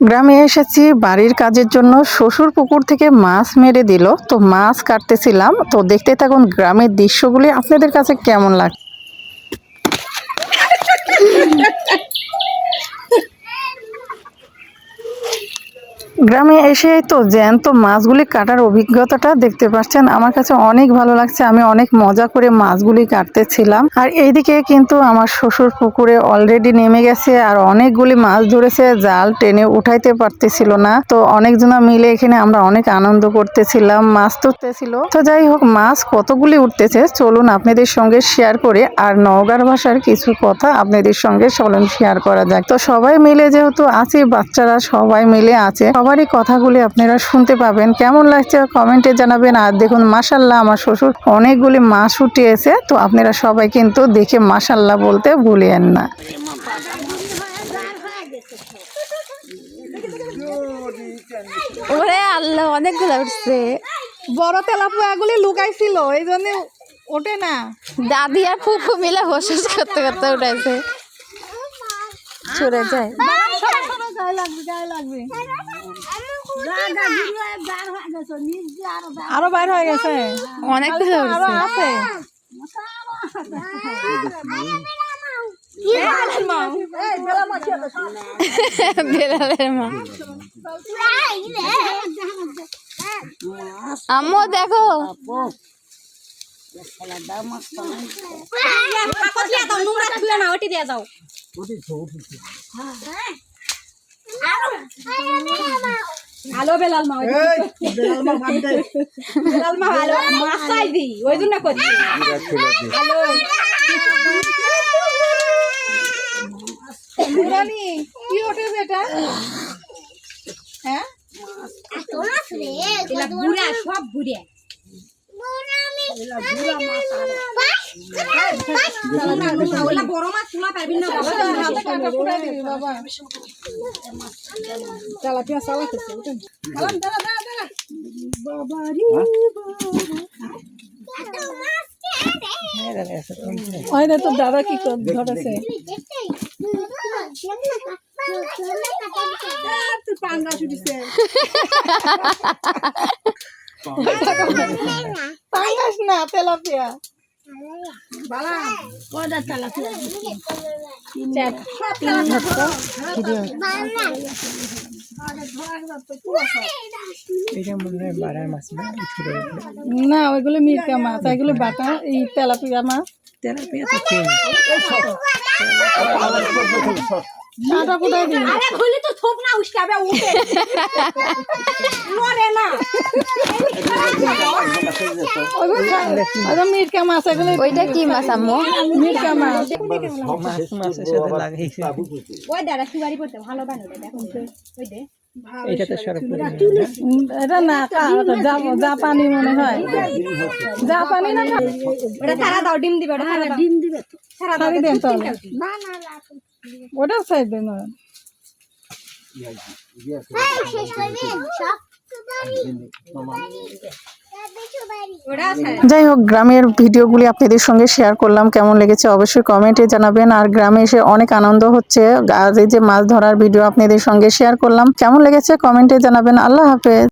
গ্রামে এসেছি বাড়ির কাজের জন্য। শ্বশুর পুকুর থেকে মাছ মেরে দিল, তো মাছ কাটতেছিলাম। তো দেখতে থাকুন গ্রামের দৃশ্যগুলি আপনাদের কাছে কেমন লাগে। গ্রামে এসে তো জ্যান্ত মাছগুলি কাটার অভিজ্ঞতাটা দেখতে পাচ্ছেন, আমার কাছে অনেক ভালো লাগছে। আমি অনেক মজা করে মাছগুলি কাটতেছিলাম। আর এইদিকে কিন্তু আমার শ্বশুর পুকুরে অলরেডি নেমে গেছে আর অনেকগুলি মাছ ধরেছে, জাল টেনে উঠাইতে পারতেছিল না। তো অনেকজনা মিলে এখানে আমরা অনেক আনন্দ করতেছিলাম, মাছ ধরতেছিল। তো যাই হোক, মাছ কতগুলি উঠতেছে চলুন আপনাদের সঙ্গে শেয়ার করে, আর নওগাঁর ভাষার কিছু কথা আপনাদের সঙ্গে চলুন শেয়ার করা যাক। তো সবাই মিলে যেহেতু আছি, বাচ্চারা সবাই মিলে আছে, সবারই কথাগুলি আপনারা শুনতে পাবেন। কেমন লাগছে কমেন্টে জানাবেন। আর দেখুন মাশাল্লাহ, আমার শ্বশুর অনেকগুলি মাছ উঠিয়েছে। তো আপনারা সবাই কিন্তু দেখে মাশাল্লাহ বলতে ভুলিয়েন না। ওরে আল্লাহ, অনেকগুলো উঠছে। বড় তেলাপুয়া গুলি লুকাইছিল, এই জন্য ওঠে না। দাদি আর ফুফু মিলে হোসস করতে করতে উঠাইছে, ছুড়ে যায়। আরো বাইর হয়ে গেছে, অনেকগুলো আরো উঠছে। আছে। বেড়ালের মা। আম্মু দেখো, হ্যালো বেলাল মা, বেলাল মা হ্যালো মাছ চাইবি ওই জন্য করছি। হ্যালো মুরানি কি ওঠেছে এটা? হ্যাঁ, এলা বুড়া সব বুড়া ওলা বড় মাছ তুলা পারবি না বাবা। হাতে কাটা পুরাই দিবি বাবা। তেলাপিয়া চালাতেছে, উঠেন। দাঁড়ান, দাঁড়া দাঁড়া দাঁড়া বাবা রে বাবা। ওই তো দাদা কি ধরেছে, পাঙ্গাস উঠিছে। পাঙ্গাস না, তেলাপিয়া। না, ওইগুলো মিরকা মাছ, এগুলো বাটা। এই তেলাপিয়া মাছ, তেলাপিয়া কাটা ফুটাই দিন। আরে খুলি তো থোপ না উস্কাবে উঠে নরে না। ওইগুলো মিরকা মাছ, এগুলো ওইটা কি মাছ আম্মু? মিরকা মাছ। ওই দাঁড়া সুবারি করতে ভালো বানাবে দেখুন তো। ওই দে এটা না, জাপানি মনে হয়, জাপানি না। ওটা সারা দাও, ডিম দিবে, ওটা সারা ডিম দিবে তো সারা দাও। দেন তাহলে, ওটাও সাইড দেন। যাই হোক, গ্রামের ভিডিওগুলি আপনাদের সঙ্গে শেয়ার করলাম, কেমন লেগেছে অবশ্যই কমেন্টে জানাবেন। আর গ্রামে এসে অনেক আনন্দ হচ্ছে। আজ এই যে মাছ ধরার ভিডিও আপনাদের সঙ্গে শেয়ার করলাম, কেমন লেগেছে কমেন্টে জানাবেন। আল্লাহ হাফেজ।